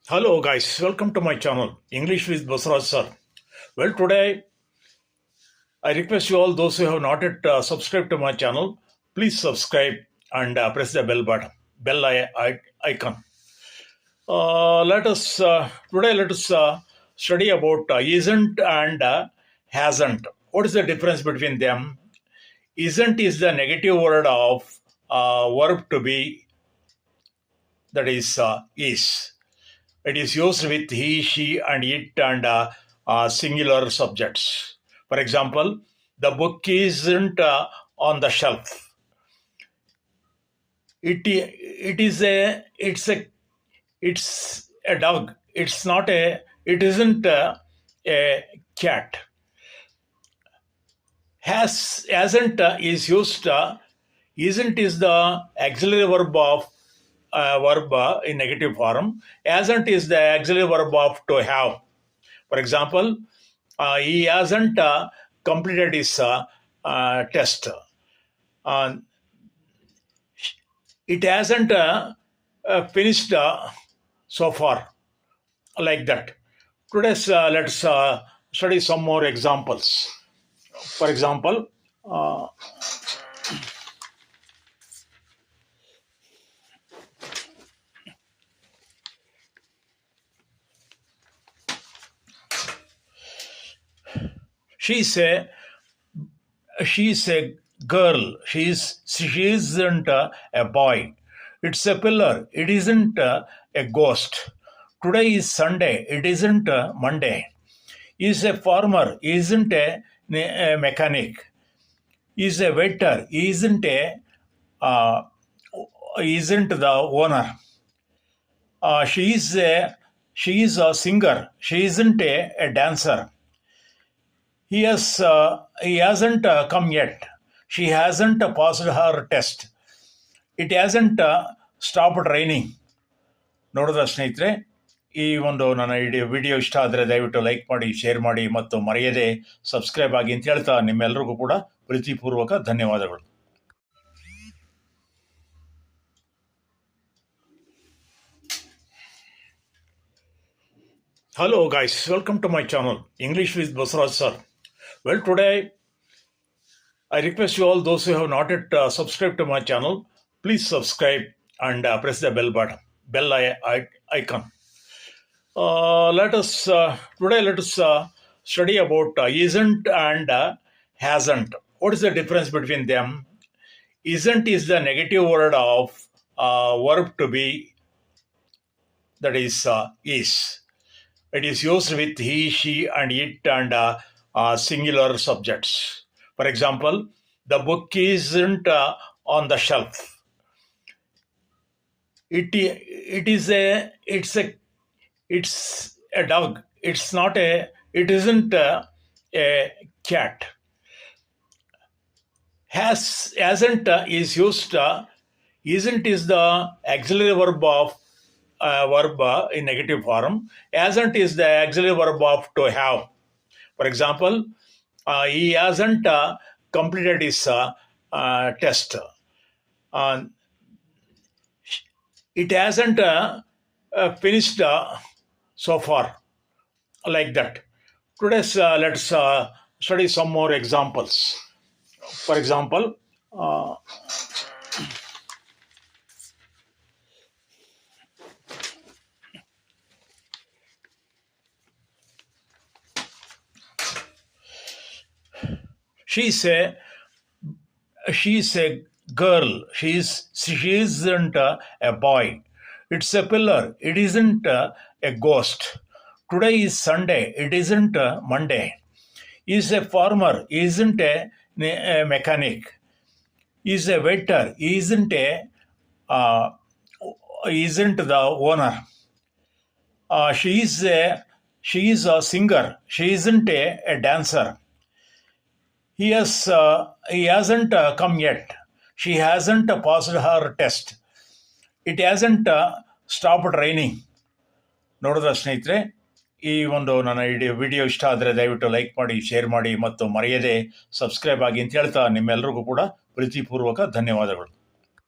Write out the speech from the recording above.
Hello guys, welcome to my channel English with Basraj sir. Well, today I request you all those who have not yet subscribed to my channel, please subscribe and press the bell icon. Let us today let us study about isn't and hasn't. What is the difference between them? Isn't is the negative word of verb to be, that is. It is used with he, she, and it and singular subjects. For example, the book isn't on the shelf. It's a dog. It isn't a cat. Hasn't is used. Isn't is the auxiliary verb of verb in negative form. Hasn't is the auxiliary verb of to have. For example, he hasn't completed his test. Uh, it hasn't finished so far, like that. Today's let's study some more examples. For example, uh, she's a she's a girl. She isn't a boy. It's a pillar. It isn't a ghost. Today is Sunday. It isn't Monday. Is a farmer. He isn't a mechanic. Is a waiter. He uh, isn't the owner. She is a singer. She isn't a dancer. He hasn't come yet. She hasn't passed her test. It hasn't stopped raining. ನೋಡಿದ್ರ ಸ್ನೇಹಿತರೆ, ಈ ಒಂದು ನನ್ನ video ಇಷ್ಟ ಆದರೆ ದಯವಿಟ್ಟು like ಮಾಡಿ, share ಮಾಡಿ ಮತ್ತು ಮರೆಯದೆ ಸಬ್ಸ್ಕ್ರೈಬ್ ಆಗಿ ಅಂತ ಹೇಳ್ತಾ ನಿಮ್ಮೆಲ್ಲರಿಗೂ ಕೂಡ ಪ್ರೀತಿಪೂರ್ವಕ ಧನ್ಯವಾದಗಳು. Hello guys, welcome to my channel English with Basraj sir. Well, today I request you all those who have not yet subscribed to my channel, please subscribe and press the bell icon. Today let us study about isn't and hasn't. What is the difference between them? Isn't is the negative word of verb to be, that is. It is used with he, she, and it and singular subjects. For example, the book isn't on the shelf. It's a dog. It isn't a cat. Hasn't is used. Isn't is the auxiliary verb of verb in negative form. Hasn't is the auxiliary verb of to have. For example, he hasn't completed his test. It hasn't finished so far, like that. Today's let's study some more examples. For example, she's a girl. She isn't a boy. It's a pillar. It isn't a ghost. Today is Sunday. It isn't Monday. Is a farmer. He isn't a mechanic. Is a waiter. He isn't the owner. She is a singer. She isn't a dancer. He hasn't come yet. She hasn't passed her test. It hasn't stopped raining. ನೋಡಿದ್ರ ಸ್ನೇಹಿತರೆ, ಈ ಒಂದು ನನ್ನ video ಇಷ್ಟ ಆದರೆ ದಯವಿಟ್ಟು like ಮಾಡಿ, share ಮಾಡಿ ಮತ್ತು ಮರೆಯದೆ ಸಬ್ಸ್ಕ್ರೈಬ್ ಆಗಿ ಅಂತ ಹೇಳ್ತಾ ನಿಮ್ಮೆಲ್ಲರಿಗೂ ಕೂಡ ಪ್ರೀತಿಪೂರ್ವಕ ಧನ್ಯವಾದಗಳು.